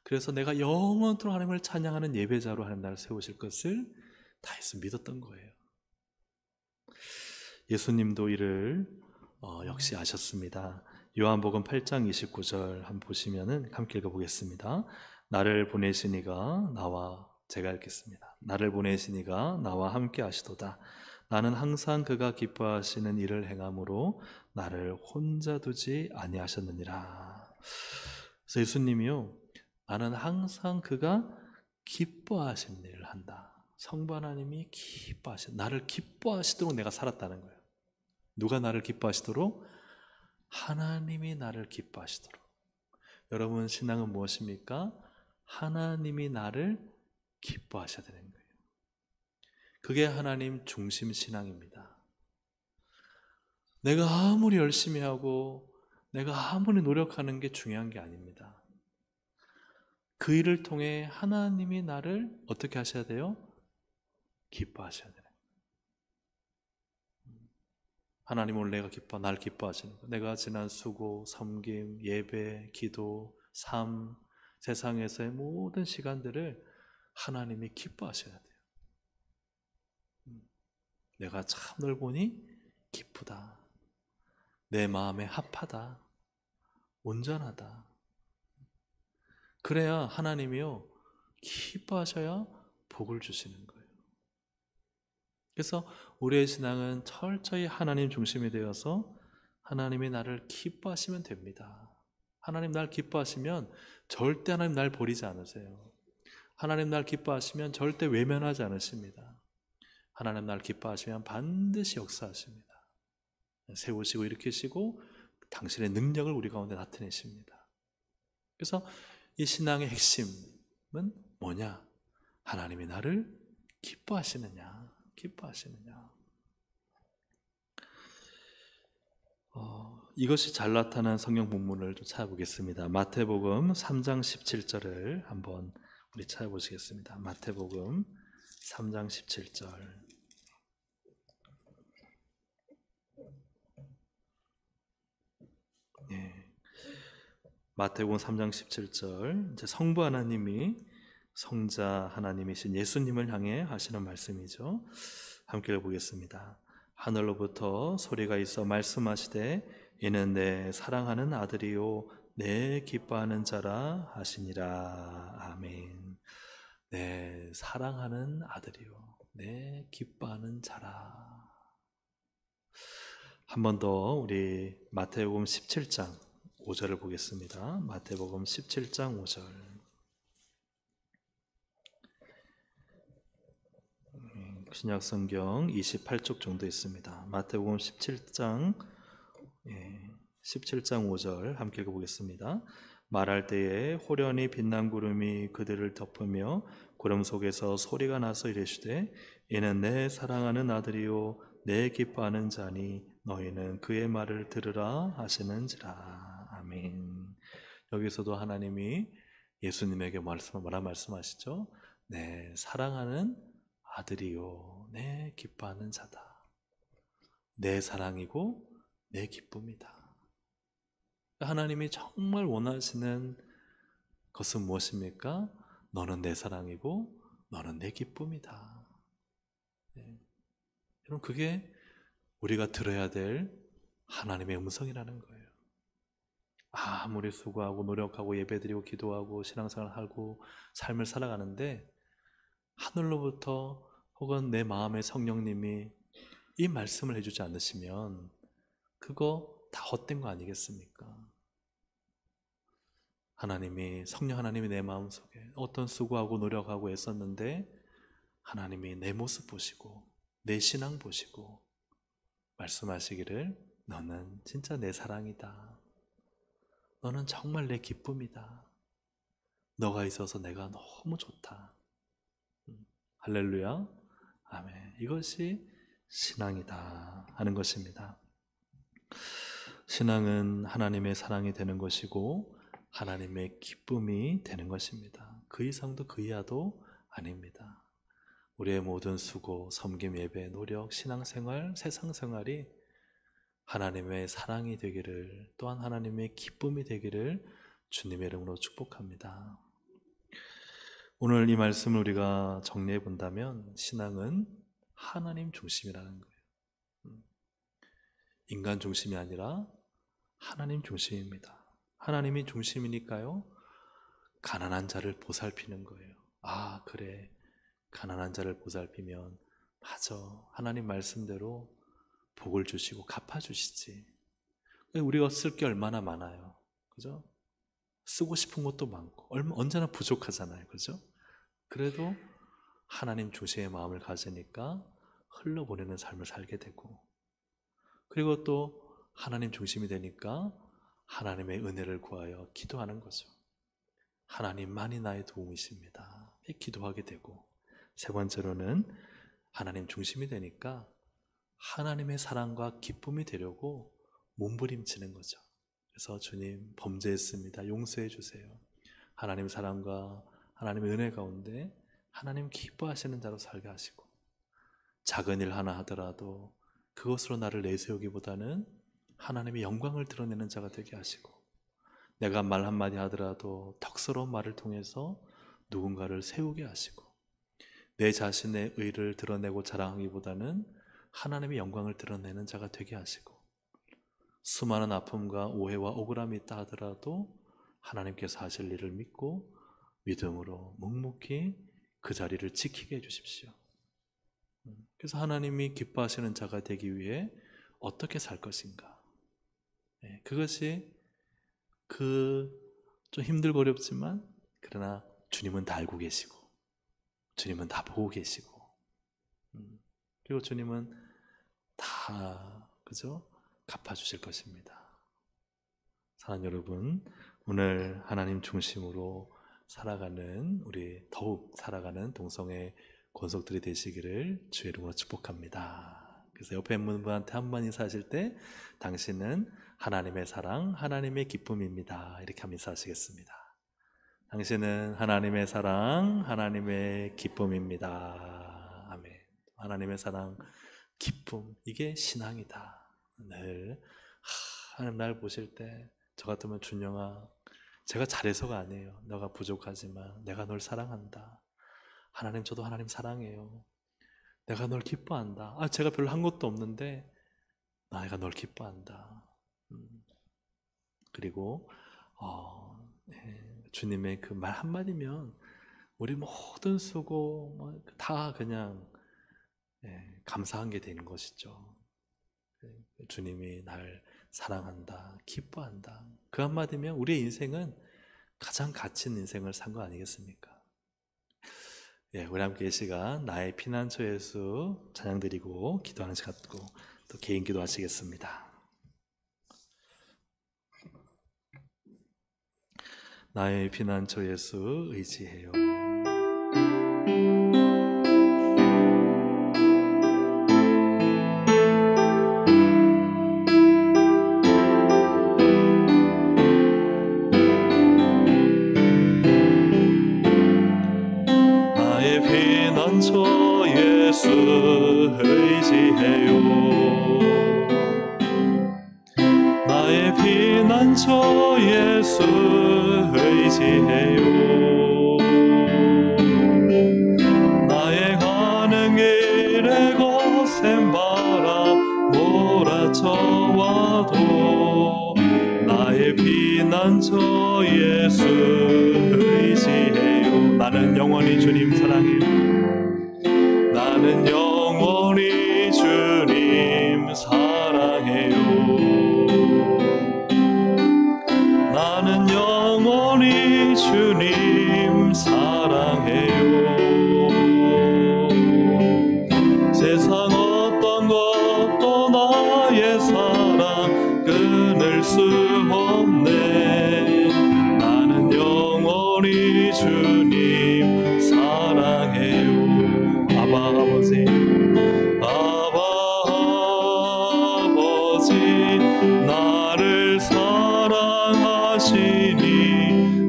그래서 내가 영원토록 하나님을 찬양하는 예배자로 하나님 나를 세우실 것을 다윗은 믿었던 거예요. 예수님도 이를 역시 아셨습니다. 요한복음 8장 29절 한번 보시면은 함께 읽어보겠습니다. 나를 보내시니가 나와, 제가 읽겠습니다. 나를 보내시니가 나와 함께 하시도다. 나는 항상 그가 기뻐하시는 일을 행함으로 나를 혼자 두지 아니하셨느니라. 그래서 예수님이요, 나는 항상 그가 기뻐하시는 일을 한다. 성부 하나님이 나를 기뻐하시도록 내가 살았다는 거예요. 누가 나를 기뻐하시도록? 하나님이 나를 기뻐하시도록. 여러분, 신앙은 무엇입니까? 하나님이 나를 기뻐하셔야 되는 거예요. 그게 하나님 중심 신앙입니다. 내가 아무리 열심히 하고 내가 아무리 노력하는 게 중요한 게 아닙니다. 그 일을 통해 하나님이 나를 어떻게 하셔야 돼요? 기뻐하셔야 돼요. 하나님 오늘 날 기뻐하시는 거. 내가 지난 수고, 섬김, 예배, 기도, 삶, 세상에서의 모든 시간들을 하나님이 기뻐하셔야 돼요. 내가 참 널 보니 기쁘다. 내 마음에 합하다. 온전하다. 그래야 하나님이요, 기뻐하셔야 복을 주시는 거예요. 그래서 우리의 신앙은 철저히 하나님 중심이 되어서 하나님이 나를 기뻐하시면 됩니다. 하나님 날 기뻐하시면 절대 하나님 날 버리지 않으세요. 하나님 날 기뻐하시면 절대 외면하지 않으십니다. 하나님 날 기뻐하시면 반드시 역사하십니다. 세우시고 일으키시고 당신의 능력을 우리 가운데 나타내십니다. 그래서 이 신앙의 핵심은 뭐냐? 하나님이 나를 기뻐하시느냐? 이것이 잘 나타난 성경 본문을 좀 찾아보겠습니다. 마태복음 3장 17절을 한번 우리 찾아보시겠습니다. 마태복음 3장 17절. 예. 마태복음 3장 17절. 이제 성부 하나님이 성자 하나님이신 예수님을 향해 하시는 말씀이죠. 함께 읽어보겠습니다. 하늘로부터 소리가 있어 말씀하시되 이는 내 사랑하는 아들이요 내 기뻐하는 자라 하시니라. 아멘. 내 사랑하는 아들이요 내 기뻐하는 자라. 한 번 더 우리 마태복음 17장 5절을 보겠습니다. 마태복음 17장 5절. 신약성경 28쪽 정도 있습니다. 마태복음 17장 5절 함께 읽어보겠습니다. 말할 때에 호련히 빛난 구름이 그들을 덮으며 구름 속에서 소리가 나서 이르시되 이는 내 사랑하는 아들이요 내 기뻐하는 자니 너희는 그의 말을 들으라 하시는지라. 아멘. 여기서도 하나님이 예수님에게 뭐라 말씀하시죠? 내 사랑하는 아들이요 내 기뻐하는 자다. 내 사랑이고 내 기쁨이다. 하나님이 정말 원하시는 것은 무엇입니까? 너는 내 사랑이고 너는 내 기쁨이다. 네. 여러분, 그게 우리가 들어야 될 하나님의 음성이라는 거예요. 아무리 수고하고 노력하고 예배드리고 기도하고 신앙생활하고 삶을 살아가는데 하늘로부터 혹은 내 마음의 성령님이 이 말씀을 해주지 않으시면 그거 다 헛된 거 아니겠습니까? 성령 하나님이 내 마음속에 어떤 수고하고 노력하고 애썼는데 하나님이 내 모습 보시고 내 신앙 보시고 말씀하시기를 너는 진짜 내 사랑이다. 너는 정말 내 기쁨이다. 너가 있어서 내가 너무 좋다. 할렐루야. 아멘. 이것이 신앙이다 하는 것입니다. 신앙은 하나님의 사랑이 되는 것이고 하나님의 기쁨이 되는 것입니다. 그 이상도 그 이하도 아닙니다. 우리의 모든 수고, 섬김, 예배, 노력, 신앙생활, 세상생활이 하나님의 사랑이 되기를, 또한 하나님의 기쁨이 되기를 주님의 이름으로 축복합니다. 오늘 이 말씀을 우리가 정리해 본다면 신앙은 하나님 중심이라는 거예요. 인간 중심이 아니라 하나님 중심입니다. 하나님이 중심이니까요, 가난한 자를 보살피는 거예요. 아, 그래, 가난한 자를 보살피면 맞아, 하나님 말씀대로 복을 주시고 갚아주시지. 우리가 쓸 게 얼마나 많아요, 그죠? 쓰고 싶은 것도 많고 언제나 부족하잖아요, 그죠? 그래도 하나님 중심의 마음을 가지니까 흘러보내는 삶을 살게 되고, 그리고 또 하나님 중심이 되니까 하나님의 은혜를 구하여 기도하는 거죠. 하나님만이 나의 도움이십니다. 기도하게 되고, 세 번째로는 하나님 중심이 되니까 하나님의 사랑과 기쁨이 되려고 몸부림치는 거죠. 그래서 주님, 범죄했습니다. 용서해 주세요. 하나님 사랑과 하나님의 은혜 가운데 하나님 기뻐하시는 자로 살게 하시고, 작은 일 하나 하더라도 그것으로 나를 내세우기보다는 하나님의 영광을 드러내는 자가 되게 하시고, 내가 말 한마디 하더라도 덕스러운 말을 통해서 누군가를 세우게 하시고, 내 자신의 의를 드러내고 자랑하기보다는 하나님의 영광을 드러내는 자가 되게 하시고, 수많은 아픔과 오해와 억울함이 있다 하더라도 하나님께서 하실 일을 믿고 믿음으로 묵묵히 그 자리를 지키게 해주십시오. 그래서 하나님이 기뻐하시는 자가 되기 위해 어떻게 살 것인가, 그것이 좀 힘들고 어렵지만, 그러나 주님은 다 알고 계시고 주님은 다 보고 계시고, 그리고 주님은 다, 그죠? 갚아주실 것입니다. 사랑하는 여러분, 오늘 하나님 중심으로 살아가는, 우리 더욱 살아가는 동성애 권속들이 되시기를 주의 이름으로 축복합니다. 그래서 옆에 있는 분한테 한 번 인사하실 때 당신은 하나님의 사랑, 하나님의 기쁨입니다, 이렇게 하면 인사하시겠습니다. 당신은 하나님의 사랑, 하나님의 기쁨입니다. 아멘. 하나님의 사랑, 기쁨, 이게 신앙이다. 늘 하나님 날 보실 때 저 같으면 준영아, 제가 잘해서가 아니에요. 너가 부족하지만 내가 널 사랑한다. 하나님, 저도 하나님 사랑해요. 내가 널 기뻐한다. 제가 별로 한 것도 없는데 내가 널 기뻐한다. 그리고 주님의 그 말 한마디면 우리 모든 수고 다 그냥 감사한 게 되는 것이죠. 주님이 날 사랑한다, 기뻐한다, 그 한마디면 우리의 인생은 가장 가치 있는 인생을 산 거 아니겠습니까? 우리 함께 이 시간 나의 피난처 예수 찬양 드리고 기도하는 시간 갖고 또 개인 기도 하시겠습니다. 나의 피난처 예수 의지해요. 나의 피난처 예수 의지해요. 나의 피난처 예수 의지해요. 나의 가는 길에 거센 바 와도 나의 피난처 예수 의지해요. 나는 영원히 주님 사랑해요. 나는 영원히 주님 사랑해요. 나는 영원히 주님 사랑해요. 세상 어떤 것도 나의 사랑 끊을 수 없네. 나는 영원히 주님 사랑해요. 아바 아버지, 아바 아버지, 나를 사랑하시니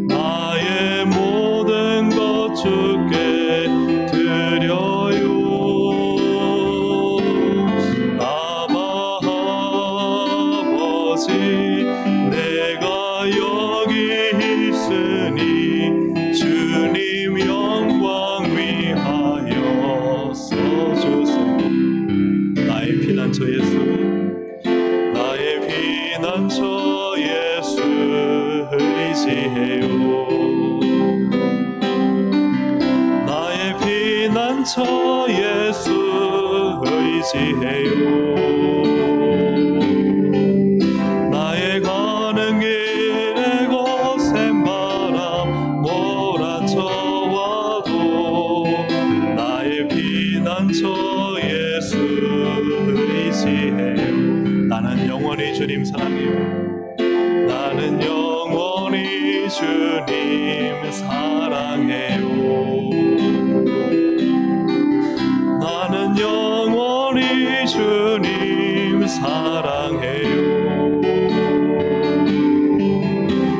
나의 모든 것 주께 드려요. 아바 아버지, 내가 여기 있으니 주님 영광 위하여 써주세요. 나의 피난처 예수, 나의 피난처 예수 의지해요. 나의 피난처 예수 의지해요. 나의 가는 길에 거센 바람 몰아쳐와도 나의 피난처 예수 의지해요. 나는 영원히 주님 사랑해요. 나는 영원히 주님 사랑해요. 나는 영원히 주님 사랑해요.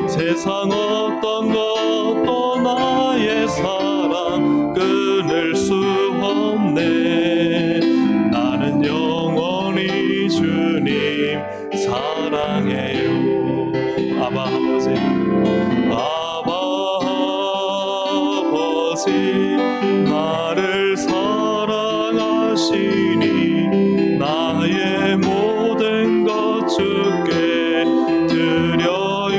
세상 어떤 것도 나의 사랑 끊을 수 없네. 나는 영원히 주님 사랑해요. 아바 아버지, 아바 아버지, 나를 사랑하시니 나의 모든 것 주께 드려요.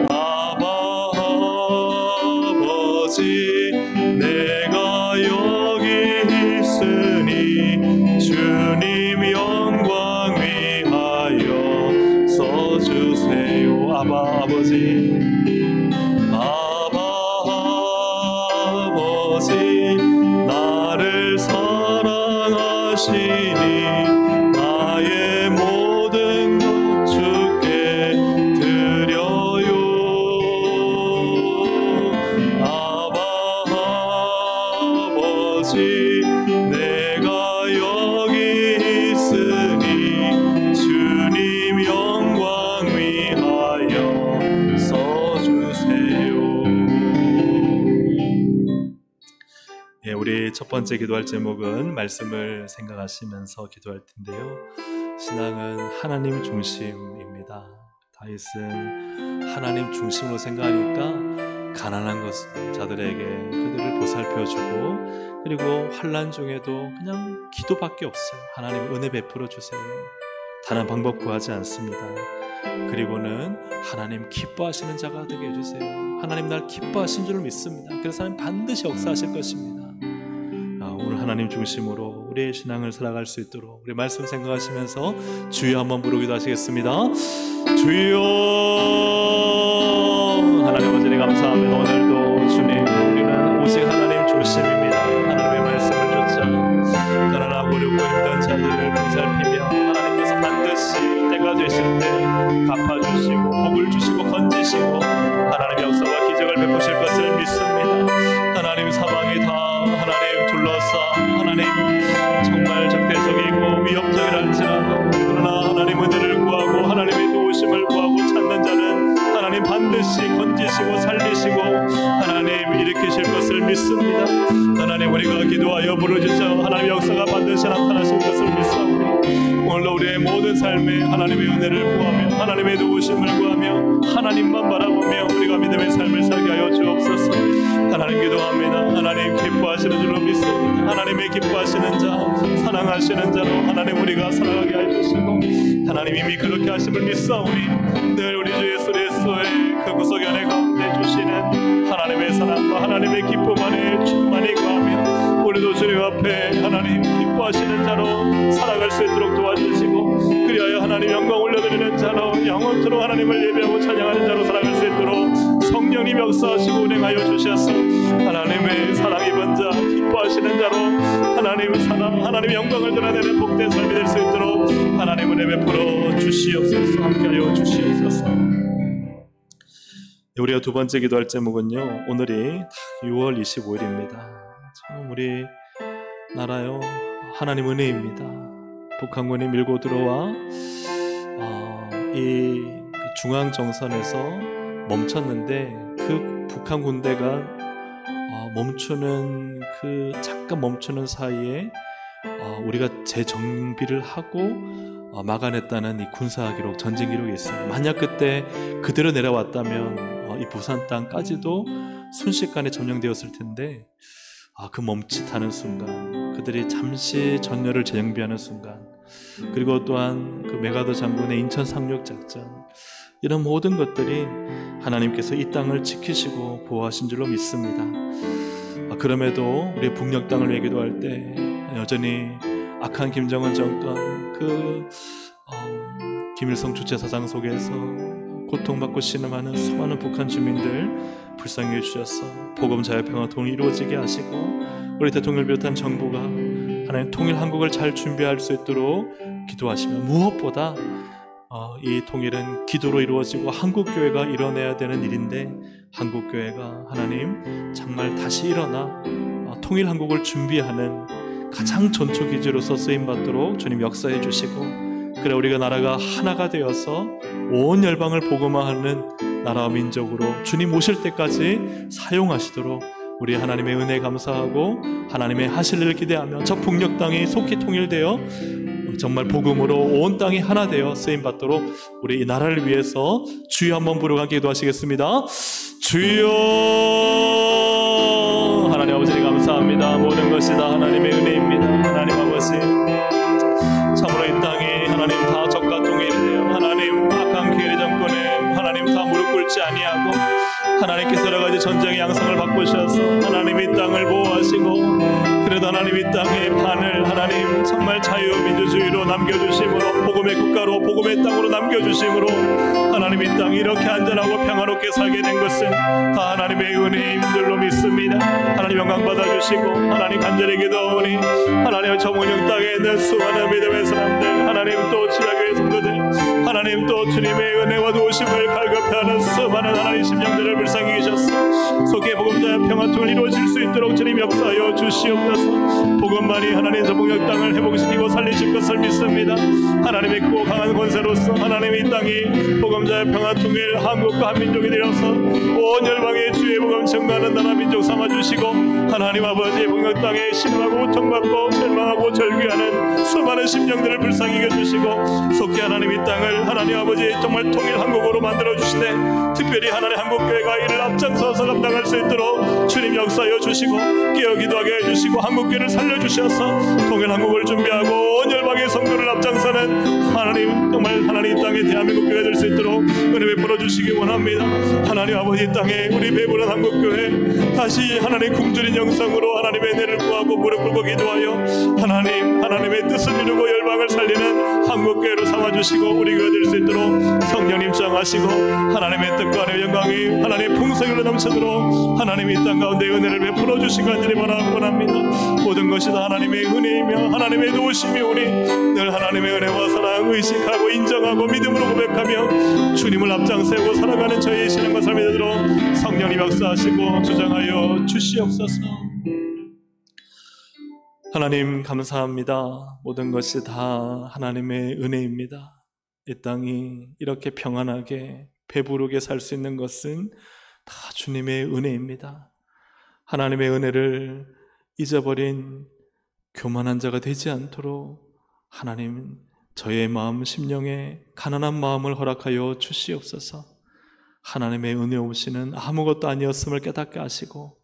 아바 아버지, 내가 여기 있으니 주님 영광 위하여 써주세요. 아바 아버지, 아바 아버지, 나를 사랑하시니 나의 모든 것 주께 드려요. 아바 아버지, 내가 여기 있으니 주님 영광 위하여 써주세요. 예, 우리 첫 번째 기도할 제목은 말씀을 생각하시면서 기도할 텐데요. 신앙은 하나님 중심입니다. 다윗은 하나님 중심으로 생각하니까 가난한 자들에게 그들을 보살펴주고, 그리고 환난 중에도 그냥 기도밖에 없어요. 하나님 은혜 베풀어 주세요. 다른 방법 구하지 않습니다. 그리고는 하나님 기뻐하시는 자가 되게 해주세요. 하나님 날 기뻐하신 줄 믿습니다. 그래서 하나님 반드시 역사하실 것입니다. 오늘 하나님 중심으로 우리의 신앙을 살아갈 수 있도록 우리 말씀 생각하시면서 주여 한번 부르기도 하시겠습니다. 주여. 하나님 아버지 감사합니다. 오늘도 주님, 우리는 오직 하나님 중심입니다. 하나님의 말씀을 쫓아 가난하고 어렵고 힘든 자들을 보살피며 하나님께서 반드시 때가 되실 때 갚아주시고 복을 주시고 건지시고 하나님의 역사와 기적을 베푸실 것을 믿습니다. 하나님 사방이 다 하나님 둘러싸 하나님 정말 적대적이고 위협적이랄지라도, 그러나 하나님 은혜를 구하고 하나님의 도우심을 구하고 찾는 자는 하나님 반드시 건지시고 살리시고 하나님 일으키실 것을 믿습니다. 하나님 우리가 기도하여 부르짖어 하나님의 역사가 반드시 나타나실 것을 믿사오니 오늘도 우리의 모든 삶에 하나님의 은혜를 구하며 하나님의 도우심을 구하며 하나님만 바라보며 우리가 믿음의 삶을 살게 하여 주옵소서. 하나님 기도합니다. 하나님 기뻐하시는 줄로 믿습니다. 하나님의 기뻐하시는 자, 사랑하시는 자로 하나님 우리가 살아가게 해주시고, 하나님 이미 그렇게 하심을 믿사오니 늘 우리 주 예수 그리스도의 그 구속의 은혜 가운데 주시는 하나님의 사랑과 하나님의 기쁨 안에 충만히 거하며 우리도 주님 앞에 하나님 기뻐하시는 자로 살아갈 수 있도록 도와주시고, 그리하여 하나님 영광 올려드리는 자로 영원토록 하나님을 예배하고 찬양하는 자로 살아갈 수 있도록 성령님 역사하시고 운행하여 주셔서 하나님의 사랑 입은 자, 기뻐하시는 자로 하나님 사랑, 하나님 영광을 드러내는 복된 삶이 될 수 있도록 하나님 은혜 베풀어 주시옵소서. 함께하여 주시옵소서. 우리가 두 번째 기도할 제목은요, 오늘이 6월 25일입니다. 참 우리 나라요 하나님 은혜입니다. 북한군이 밀고 들어와 이 중앙 정선에서 멈췄는데, 그 북한 군대가 멈추는 그 잠깐 멈추는 사이에 우리가 재정비를 하고 막아냈다는 이 군사 기록, 전쟁 기록이 있어요. 만약 그때 그대로 내려왔다면 이 부산 땅까지도 순식간에 점령되었을 텐데, 그 멈칫하는 순간, 그들이 잠시 전열을 재정비하는 순간, 그리고 또한 그 메가더 장군의 인천 상륙 작전, 이런 모든 것들이 하나님께서 이 땅을 지키시고 보호하신 줄로 믿습니다. 그럼에도 우리 북녘 땅을 위해 기도할 때 여전히 악한 김정은 정권, 그 김일성 주체사상 속에서 고통받고 신음하는 수많은 북한 주민들 불쌍히 해주셔서 복음 자유평화 통일이 이루어지게 하시고, 우리 대통령을 비롯한 정부가 하나님 통일 한국을 잘 준비할 수 있도록 기도하시며, 무엇보다 이 통일은 기도로 이루어지고 한국교회가 이뤄내야 되는 일인데, 한국교회가 하나님 정말 다시 일어나 통일 한국을 준비하는 가장 전초기지로서 쓰임받도록 주님 역사해 주시고, 그래 우리가 나라가 하나가 되어서 온 열방을 복음화하는 나라와 민족으로 주님 오실 때까지 사용하시도록 우리 하나님의 은혜 감사하고 하나님의 하실 일을 기대하며, 저 북녘 땅이 속히 통일되어 정말 복음으로 온 땅이 하나 되어 쓰임받도록 우리 이 나라를 위해서 주여 한번 부르고 함께 기도하시겠습니다. 주여. 하나님 아버지 감사합니다. 모든 것이 다 하나님의 은혜입니다. 하나님 아버지, 참으로 이 땅이 하나님 다 적과 통일이 되어 하나님 악한 기회의 정권에 하나님 다 무릎 꿇지 아니하고, 하나님께서 여러 가지 전쟁의 양상을 바꾸셔서 하나님 이 땅을 보호하시고, 그래도 하나님 이 땅의 반을 하나님 정말 자유민주주의로 남겨주심으로, 복음의 국가로 복음의 땅으로 남겨주심으로 하나님 이 땅이 이렇게 안전하고 평화롭게 살게 된 것은 다 하나님의 은혜인 줄로 믿습니다. 하나님 영광 받아주시고, 하나님 간절히 기도하오니 하나님 저 북녘 땅에 있는 수많은 믿음의 사람들, 하나님 또 지하교회 성도들, 하나님 또 주님의 은혜와 도우심을 갈급해하는 수많은 하나님 심령들을 불쌍히 계셨어 속에 복음자의 평화통을 이루어질 수 있도록 주님 역사하여 주시옵소서. 복음만이 하나님 저 북녘 땅을 회복시키고 살리실 것을 믿습니다. 하나님의 크고 강한 권세로서 하나님 이 땅이 복음자의 평화통일 한국과 한민족이 되어서 온 열방의 주의 복음 증거하는 나라 민족 삼아주시고, 하나님 아버지 북녘 땅에 신음하고 고통받고 절망하고 절규하는 수많은 심령들을 불쌍히 여겨주시고, 속히 하나님 이 땅을 하나님 아버지 정말 통일 한국으로 만들어주시되, 특별히 하나님 한국교회가 이를 앞장서서 감당할 수 있도록 주님 역사하여 주시고, 깨어 기도하게 해주시고, 한국교회를 살려주셔서 통일 한국을 준비하고 온 열방의 성도를 앞장서는 하나님 정말 하나님 땅에 대한민국 교회 될 수 있도록 은혜 베풀어 주시기 원합니다. 하나님 아버지 땅에 우리 배부른 한국교회 다시 하나님 굶주린 영성으로 하나님의 은혜를 구하고 무릎 꿇고 기도하여 하나님의 뜻을 이루고 열방을 살리는 한국교회로 삼아주시고, 우리가 될 수 있도록 성령님 주장하시고, 하나님의 뜻과 하나님의 영광이 하나님의 풍성으로 넘치도록 하나님 이 땅 가운데 은혜를 베풀어 주시기 간절히 원합니다. 모든 것이 다 하나님의 은혜이며 하나님의 도우심이 오니 늘 하나님의 은혜와 사랑 의식하고 인정하고 믿음으로 고백하며 주님을 앞장세우고 살아가는 저희의 신앙과 삶이 되도록 성령님 역사하시고 주장하여 주시옵소서. 하나님 감사합니다. 모든 것이 다 하나님의 은혜입니다. 이 땅이 이렇게 평안하게 배부르게 살 수 있는 것은 다 주님의 은혜입니다. 하나님의 은혜를 잊어버린 교만한 자가 되지 않도록 하나님 저의 마음 심령에 가난한 마음을 허락하여 주시옵소서. 하나님의 은혜 없이는 아무것도 아니었음을 깨닫게 하시고,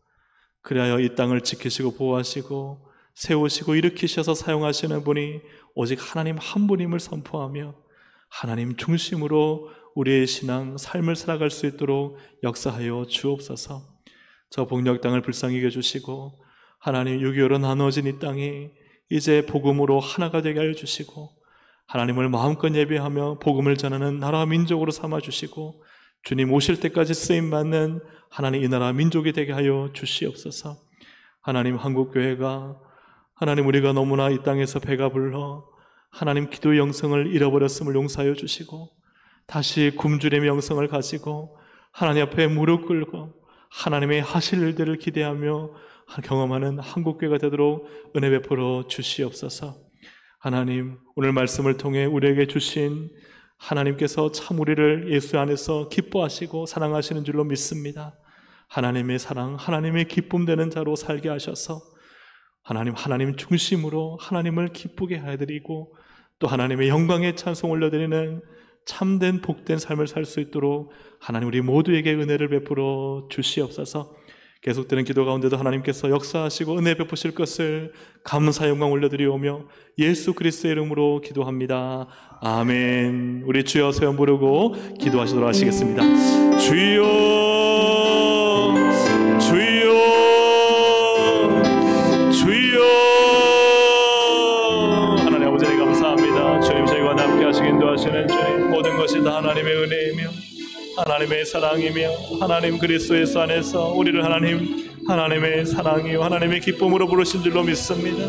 그리하여 이 땅을 지키시고 보호하시고 세우시고 일으키셔서 사용하시는 분이 오직 하나님 한 분임을 선포하며 하나님 중심으로 우리의 신앙, 삶을 살아갈 수 있도록 역사하여 주옵소서. 저 복력 땅을 불쌍히 여겨주시고 하나님 6.25로 나누어진 이 땅이 이제 복음으로 하나가 되게 하여 주시고 하나님을 마음껏 예배하며 복음을 전하는 나라 민족으로 삼아주시고 주님 오실 때까지 쓰임받는 하나님 이 나라 민족이 되게 하여 주시옵소서. 하나님 한국교회가 하나님 우리가 너무나 이 땅에서 배가 불러 하나님 기도의 영성을 잃어버렸음을 용서하여 주시고 다시 굶주림의 영성을 가지고 하나님 앞에 무릎 꿇고 하나님의 하실 일들을 기대하며 경험하는 한국교회가 되도록 은혜 베풀어 주시옵소서. 하나님 오늘 말씀을 통해 우리에게 주신 하나님께서 참 우리를 예수 안에서 기뻐하시고 사랑하시는 줄로 믿습니다. 하나님의 사랑, 하나님의 기쁨 되는 자로 살게 하셔서 하나님 중심으로 하나님을 기쁘게 해드리고 또 하나님의 영광의 찬송 올려드리는 참된 복된 삶을 살 수 있도록 하나님 우리 모두에게 은혜를 베풀어 주시옵소서. 계속되는 기도 가운데도 하나님께서 역사하시고 은혜 베푸실 것을 감사 영광 올려드리오며 예수 그리스도의 이름으로 기도합니다. 아멘. 우리 주여 소원 부르고 기도하시도록 하시겠습니다. 주여 주여 주여. 하나님 아버지 감사합니다. 주님 저희와 함께 하시기 인도하시는 주님, 모든 것이 다 하나님의 은혜이며 하나님의 사랑이며 하나님 그리스도 예수 안에서 우리를 하나님의 사랑이요 하나님의 기쁨으로 부르신 줄로 믿습니다.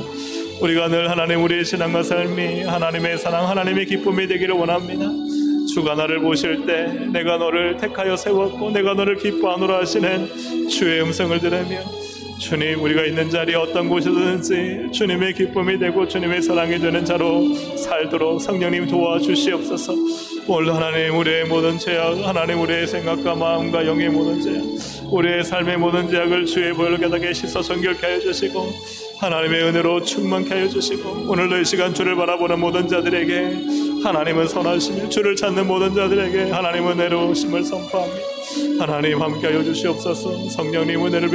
우리가 늘 하나님 우리의 신앙과 삶이 하나님의 사랑 하나님의 기쁨이 되기를 원합니다. 주가 나를 보실 때 내가 너를 택하여 세웠고 내가 너를 기뻐하노라 하시는 주의 음성을 들으며 주님 우리가 있는 자리에 어떤 곳이든지 주님의 기쁨이 되고 주님의 사랑이 되는 자로 살도록 성령님 도와주시옵소서. 오늘 하나님 우리의 모든 죄악, 하나님 우리의 생각과 마음과 영의 모든 죄악, 우리의 삶의 모든 죄악을 주의 보혈로 깨닫게 씻어 정결케 하여 주시고 하나님의 은혜로 충만케 하여 주시고 오늘도 이 시간 주를 바라보는 모든 자들에게 하나님은 선하시며 주를 찾는 모든 자들에게 하나님은 은혜로우심을 선포합니다. 하나님 함께 하여 주시옵소서. 성령님 은혜를